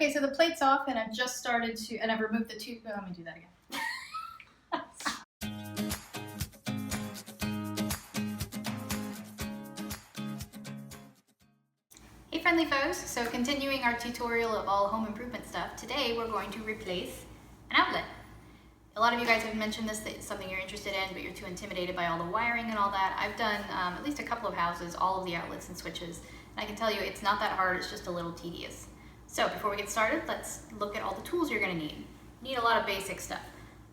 Okay, so the plate's off and I've just started to, and I've removed the tube. Let me do that again. Hey friendly foes, so continuing our tutorial of all home improvement stuff, today we're going to replace an outlet. A lot of you guys have mentioned this, that it's something you're interested in, but you're too intimidated by all the wiring and all that. I've done at least a couple of houses, all of the outlets and switches, and I can tell you it's not that hard, it's just a little tedious. So before we get started, let's look at all the tools you're going to need. You need a lot of basic stuff.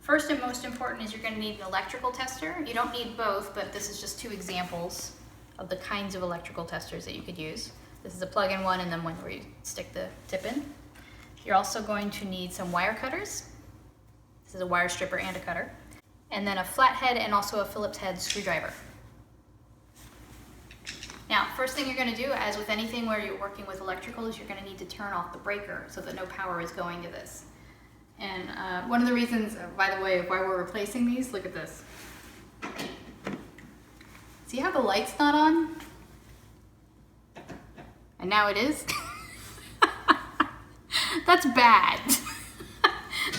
First and most important is you're going to need an electrical tester. You don't need both, but this is just two examples of the kinds of electrical testers that you could use. This is a plug-in one and then one where you stick the tip in. You're also going to need some wire cutters. This is a wire stripper and a cutter. And then a flathead and also a Phillips head screwdriver. Now, first thing you're going to do, as with anything where you're working with electrical, is you're going to need to turn off the breaker so that no power is going to this. And one of the reasons, by the way, why we're replacing these, look at this. See how the light's not on? And now it is? That's bad.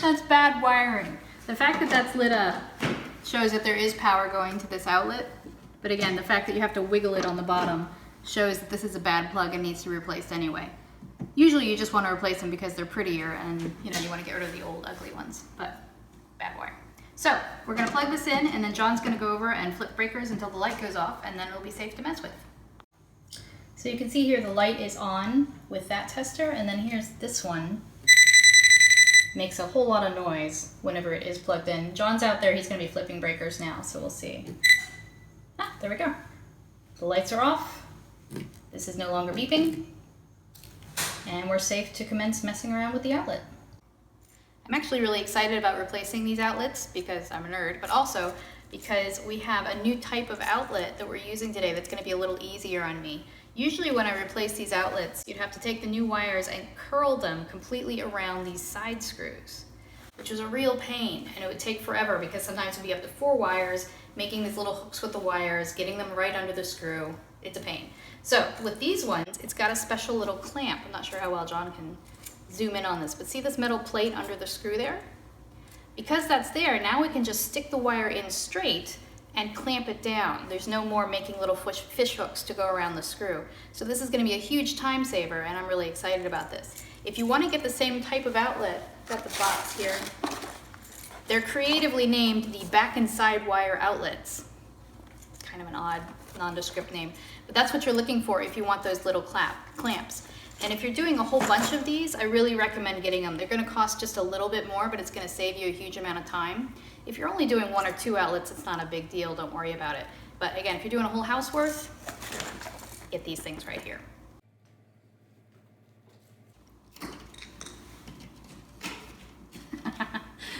That's bad wiring. The fact that that's lit up shows that there is power going to this outlet. But again, the fact that you have to wiggle it on the bottom shows that this is a bad plug and needs to be replaced anyway. Usually you just want to replace them because they're prettier and you want to get rid of the old ugly ones, but bad wire. So we're going to plug this in and then John's going to go over and flip breakers until the light goes off and then it'll be safe to mess with. So you can see here the light is on with that tester, and then here's this one. Makes a whole lot of noise whenever it is plugged in. John's out there, he's going to be flipping breakers now, so we'll see. Ah, there we go. The lights are off. This is no longer beeping. And we're safe to commence messing around with the outlet. I'm actually really excited about replacing these outlets because I'm a nerd, but also because we have a new type of outlet that we're using today that's going to be a little easier on me. Usually when I replace these outlets, you'd have to take the new wires and curl them completely around these side screws, which was a real pain, and it would take forever because sometimes it would be up to 4 wires, making these little hooks with the wires, getting them right under the screw. It's a pain. So with these ones, it's got a special little clamp. I'm not sure how well John can zoom in on this, but see this metal plate under the screw there? Because that's there, now we can just stick the wire in straight and clamp it down. There's no more making little fish hooks to go around the screw. So this is going to be a huge time saver, and I'm really excited about this. If you want to get the same type of outlet, got the box here. They're creatively named the back and side wire outlets. Kind of an odd, nondescript name, but that's what you're looking for if you want those little clamps. And if you're doing a whole bunch of these, I really recommend getting them. They're going to cost just a little bit more, but it's going to save you a huge amount of time. If you're only doing 1 or 2 outlets, it's not a big deal. Don't worry about it. But again, if you're doing a whole house worth, get these things right here.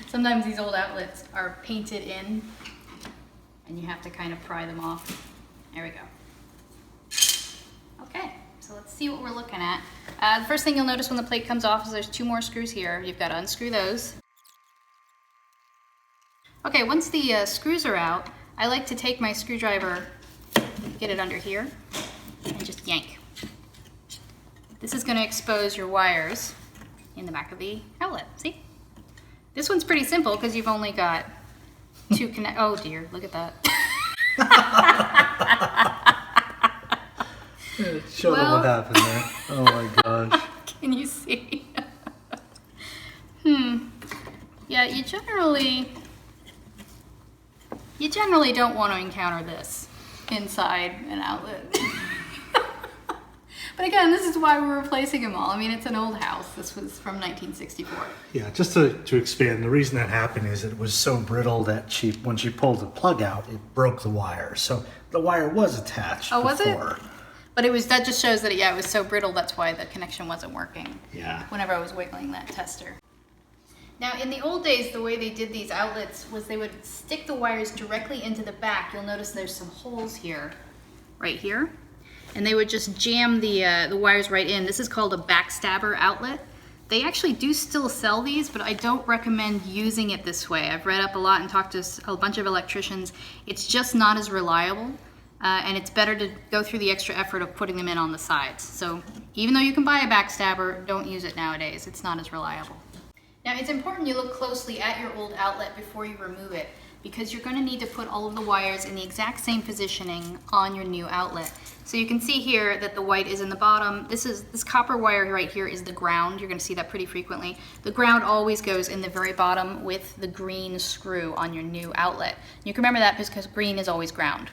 Sometimes these old outlets are painted in, and you have to kind of pry them off. There we go. Okay. So let's see what we're looking at. The first thing you'll notice when the plate comes off is there's 2 more screws here. You've got to unscrew those. Okay, once the screws are out, I like to take my screwdriver, get it under here, and just yank. This is going to expose your wires in the back of the outlet. See? This one's pretty simple because you've only got 2 connect. Oh dear, look at that. Show them what happened there. Oh my gosh. Can you see? Yeah, you generally don't want to encounter this inside an outlet. But again, this is why we're replacing them all. I mean, it's an old house. This was from 1964. Yeah, just to expand, the reason that happened is it was so brittle that when she pulled the plug out, it broke the wire. So the wire was attached before. Was it? But that just shows that, yeah, it was so brittle, that's why the connection wasn't working. Yeah. Whenever I was wiggling that tester. Now, in the old days, the way they did these outlets was they would stick the wires directly into the back. You'll notice there's some holes here, right here. And they would just jam the wires right in. This is called a backstabber outlet. They actually do still sell these, but I don't recommend using it this way. I've read up a lot and talked to a bunch of electricians. It's just not as reliable. and it's better to go through the extra effort of putting them in on the sides. So even though you can buy a backstabber, don't use it nowadays. It's not as reliable. Now it's important you look closely at your old outlet before you remove it, because you're going to need to put all of the wires in the exact same positioning on your new outlet. So you can see here that the white is in the bottom. This copper wire right here is the ground. You're going to see that pretty frequently. The ground always goes in the very bottom with the green screw on your new outlet. You can remember that because green is always ground.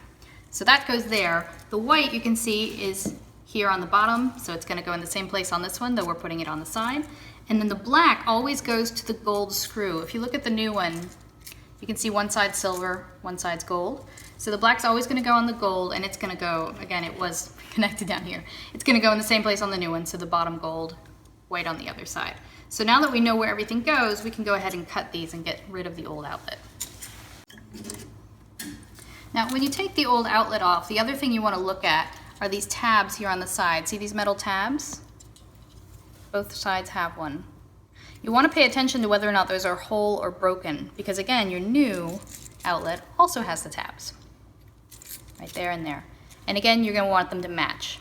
So that goes there. The white, you can see, is here on the bottom, so it's going to go in the same place on this one, though we're putting it on the side. And then the black always goes to the gold screw. If you look at the new one, you can see one side's silver, one side's gold. So the black's always going to go on the gold, and it's going to go, again, it was connected down here. It's going to go in the same place on the new one, so the bottom gold, white on the other side. So now that we know where everything goes, we can go ahead and cut these and get rid of the old outlet. Now, when you take the old outlet off, the other thing you want to look at are these tabs here on the side. See these metal tabs? Both sides have one. You want to pay attention to whether or not those are whole or broken, because again, your new outlet also has the tabs. Right there and there. And again, you're going to want them to match.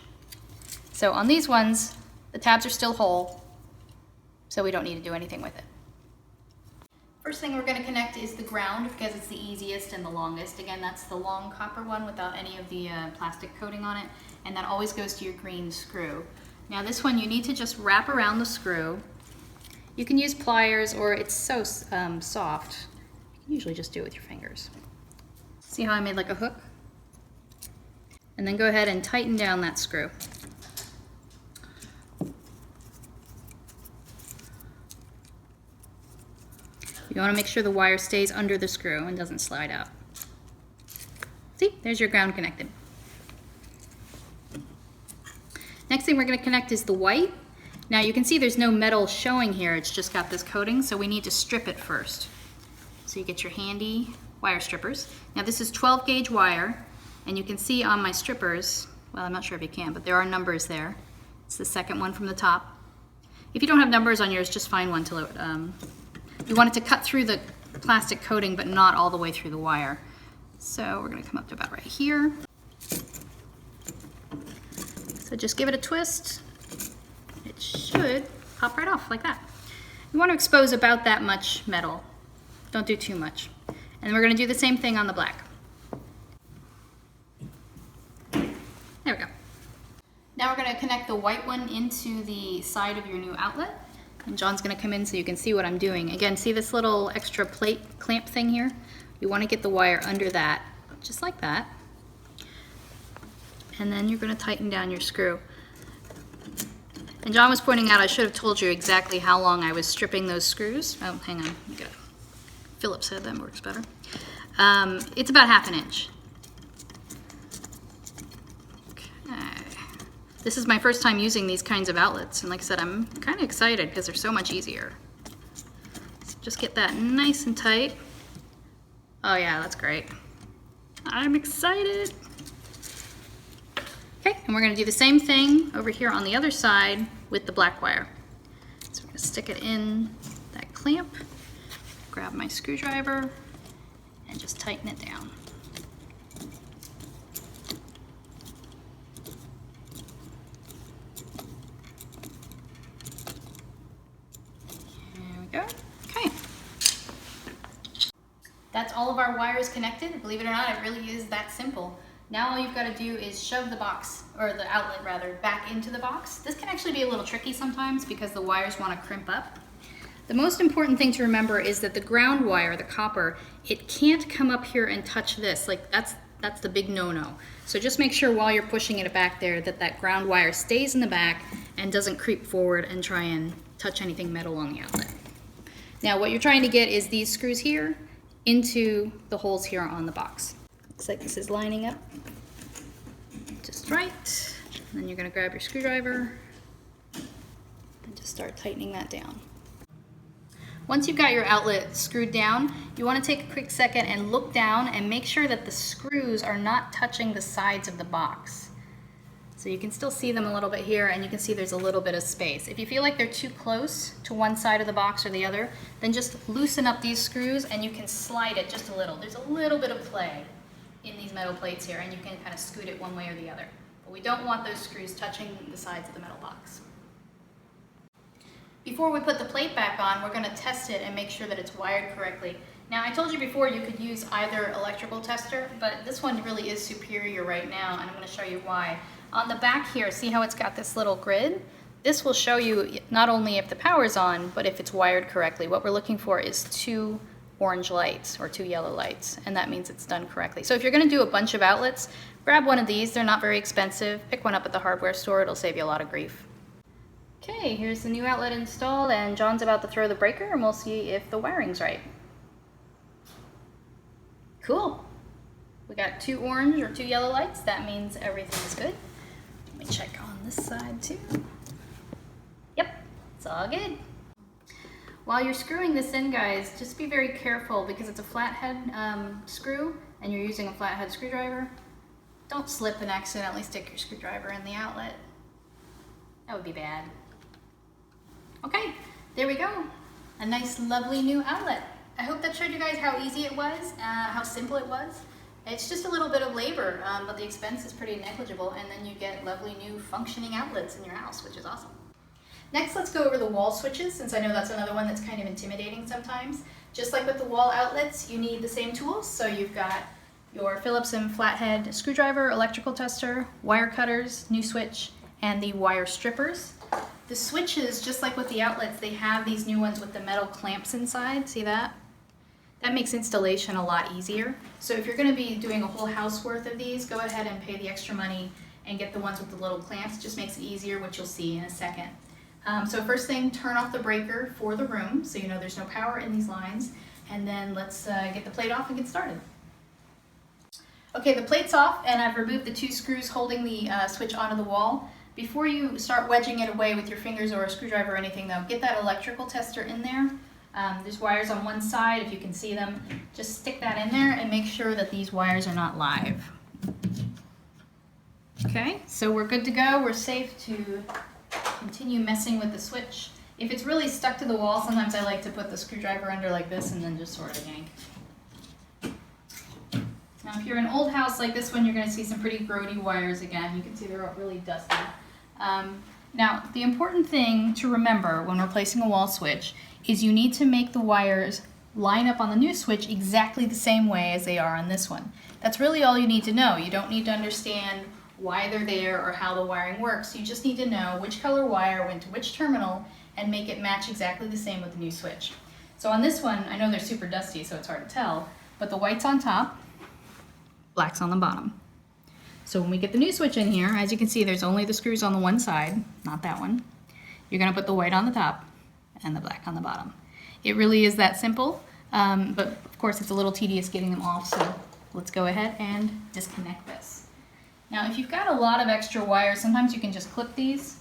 So on these ones, the tabs are still whole, so we don't need to do anything with it. First thing we're going to connect is the ground, because it's the easiest and the longest. Again, that's the long copper one without any of the plastic coating on it, and that always goes to your green screw. Now this one you need to just wrap around the screw. You can use pliers, or it's so soft, you can usually just do it with your fingers. See how I made like a hook? And then go ahead and tighten down that screw. You want to make sure the wire stays under the screw and doesn't slide out. See, there's your ground connected. Next thing we're going to connect is the white. Now you can see there's no metal showing here, it's just got this coating, so we need to strip it first. So you get your handy wire strippers. Now this is 12 gauge wire, and you can see on my strippers, well, I'm not sure if you can, but there are numbers there. It's the second one from the top. If you don't have numbers on yours, just find one till it, you want it to cut through the plastic coating, but not all the way through the wire. So we're going to come up to about right here. So just give it a twist. It should pop right off like that. You want to expose about that much metal. Don't do too much. And then we're going to do the same thing on the black. There we go. Now we're going to connect the white one into the side of your new outlet. And John's going to come in so you can see what I'm doing. Again, see this little extra plate clamp thing here? You want to get the wire under that, just like that. And then you're going to tighten down your screw. And John was pointing out I should have told you exactly how long I was stripping those screws. Oh, hang on. Let me get a Phillips head, that works better. It's about 1/2 inch. Okay. This is my first time using these kinds of outlets, and like I said, I'm kind of excited because they're so much easier. So just get that nice and tight. Oh yeah, that's great. I'm excited. Okay, and we're going to do the same thing over here on the other side with the black wire. So we're going to stick it in that clamp, grab my screwdriver, and just tighten it down. There we go. Okay. That's all of our wires connected. Believe it or not, it really is that simple. Now all you've got to do is shove the box, or the outlet rather, back into the box. This can actually be a little tricky sometimes because the wires want to crimp up. The most important thing to remember is that the ground wire, the copper, it can't come up here and touch this. Like that's the big no-no. So just make sure while you're pushing it back there that that ground wire stays in the back and doesn't creep forward and try and touch anything metal on the outlet. Now what you're trying to get is these screws here into the holes here on the box. Looks like this is lining up just right. And then you're going to grab your screwdriver and just start tightening that down. Once you've got your outlet screwed down, you want to take a quick second and look down and make sure that the screws are not touching the sides of the box. So you can still see them a little bit here, and you can see there's a little bit of space. If you feel like they're too close to one side of the box or the other, then just loosen up these screws and you can slide it just a little. There's a little bit of play in these metal plates here, and you can kind of scoot it one way or the other. But we don't want those screws touching the sides of the metal box. Before we put the plate back on, we're going to test it and make sure that it's wired correctly. Now, I told you before you could use either electrical tester, but this one really is superior right now, and I'm going to show you why. On the back here, see how it's got this little grid? This will show you not only if the power's on, but if it's wired correctly. What we're looking for is 2 orange lights or 2 yellow lights, and that means it's done correctly. So if you're going to do a bunch of outlets, grab one of these. They're not very expensive. Pick one up at the hardware store. It'll save you a lot of grief. Okay, here's the new outlet installed, and John's about to throw the breaker, and we'll see if the wiring's right. Cool. We got 2 orange or 2 yellow lights. That means everything is good. Let me check on this side too. Yep, it's all good. While you're screwing this in, guys, just be very careful because it's a flathead screw and you're using a flathead screwdriver. Don't slip and accidentally stick your screwdriver in the outlet. That would be bad. Okay, there we go. A nice, lovely new outlet. I hope that showed you guys how easy it was, how simple it was. It's just a little bit of labor, but the expense is pretty negligible, and then you get lovely new functioning outlets in your house, which is awesome. Next, let's go over the wall switches, since I know that's another one that's kind of intimidating sometimes. Just like with the wall outlets, you need the same tools. So you've got your Phillips and flathead screwdriver, electrical tester, wire cutters, new switch, and the wire strippers. The switches, just like with the outlets, they have these new ones with the metal clamps inside. See that? That makes installation a lot easier. So if you're going to be doing a whole house worth of these, go ahead and pay the extra money and get the ones with the little clamps. It just makes it easier, which you'll see in a second. So first thing, turn off the breaker for the room so you know there's no power in these lines. And then let's get the plate off and get started. Okay, the plate's off and I've removed the 2 screws holding the switch onto the wall. Before you start wedging it away with your fingers or a screwdriver or anything though, get that electrical tester in there. There's wires on one side, if you can see them. Just stick that in there and make sure that these wires are not live. Okay, so we're good to go. We're safe to continue messing with the switch. If it's really stuck to the wall, sometimes I like to put the screwdriver under like this and then just sort of yank. Now if you're in an old house like this one, you're going to see some pretty grody wires again. You can see they're really dusty. Now the important thing to remember when we're placing a wall switch is you need to make the wires line up on the new switch exactly the same way as they are on this one. That's really all you need to know. You don't need to understand why they're there or how the wiring works. You just need to know which color wire went to which terminal and make it match exactly the same with the new switch. So on this one, I know they're super dusty, so it's hard to tell, but the white's on top, black's on the bottom. So when we get the new switch in here, as you can see, there's only the screws on the one side, not that one. You're going to put the white on the top and the black on the bottom. It really is that simple, but of course it's a little tedious getting them off, so let's go ahead and disconnect this. Now if you've got a lot of extra wires, sometimes you can just clip these,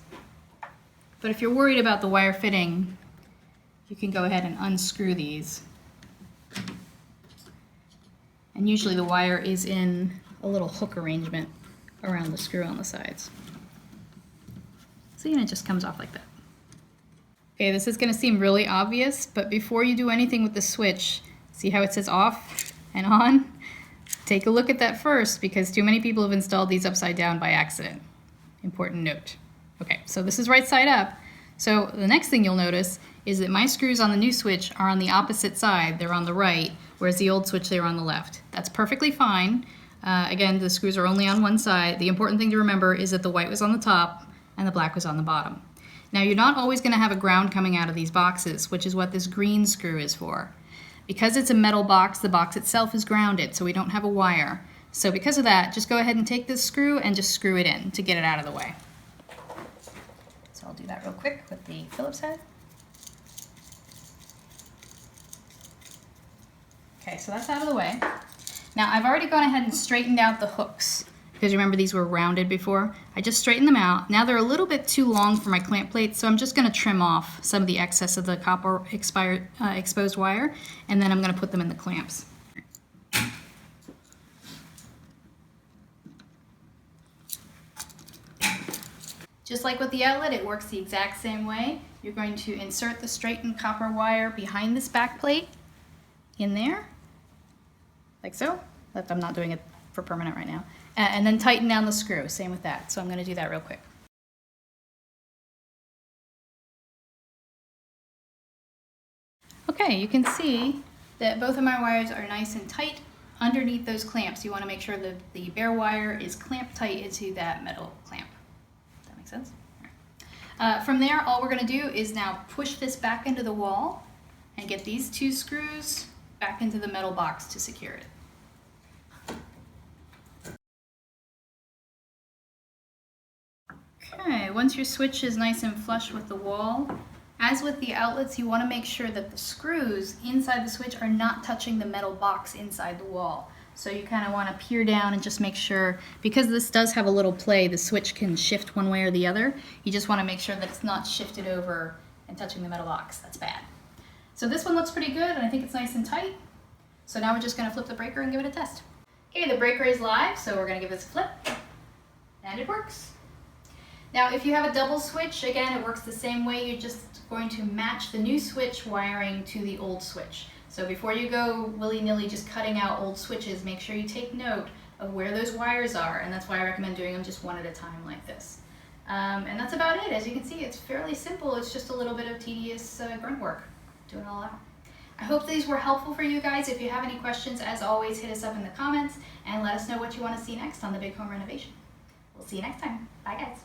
but if you're worried about the wire fitting, you can go ahead and unscrew these. And usually the wire is in a little hook arrangement around the screw on the sides. See, and it just comes off like that. Okay, this is going to seem really obvious, but before you do anything with the switch, see how it says off and on? Take a look at that first, because too many people have installed these upside down by accident. Important note. Okay, so this is right side up. So the next thing you'll notice is that my screws on the new switch are on the opposite side. They're on the right, whereas the old switch, they were on the left. That's perfectly fine. Again, the screws are only on one side. The important thing to remember is that the white was on the top and the black was on the bottom. Now, you're not always going to have a ground coming out of these boxes, which is what this green screw is for. Because it's a metal box, the box itself is grounded, so we don't have a wire. So because of that, just go ahead and take this screw and just screw it in to get it out of the way. So I'll do that real quick with the Phillips head. Okay, so that's out of the way. Now I've already gone ahead and straightened out the hooks, because remember these were rounded before. I just straightened them out. Now they're a little bit too long for my clamp plate, so I'm just going to trim off some of the excess of the copper exposed wire, and then I'm going to put them in the clamps. Just like with the outlet, it works the exact same way. You're going to insert the straightened copper wire behind this back plate in there, like so. I'm not doing it for permanent right now. And then tighten down the screw, same with that. So I'm gonna do that real quick. Okay, you can see that both of my wires are nice and tight underneath those clamps. You wanna make sure that the bare wire is clamped tight into that metal clamp. Does that make sense? From there, all we're gonna do is now push this back into the wall and get these 2 screws back into the metal box to secure it. Okay, once your switch is nice and flush with the wall, as with the outlets, you want to make sure that the screws inside the switch are not touching the metal box inside the wall. So you kind of want to peer down and just make sure, because this does have a little play, the switch can shift one way or the other. You just want to make sure that it's not shifted over and touching the metal box. That's bad. So this one looks pretty good, and I think it's nice and tight. So now we're just going to flip the breaker and give it a test. Okay, the breaker is live, so we're going to give this a flip, and it works. Now, if you have a double switch, again, it works the same way. You're just going to match the new switch wiring to the old switch. So before you go willy-nilly just cutting out old switches, make sure you take note of where those wires are, and that's why I recommend doing them just one at a time like this. And that's about it. As you can see, it's fairly simple. It's just a little bit of tedious grunt work, doing it all out. I hope these were helpful for you guys. If you have any questions, as always, hit us up in the comments and let us know what you want to see next on the Big Home Renovation. We'll see you next time. Bye, guys.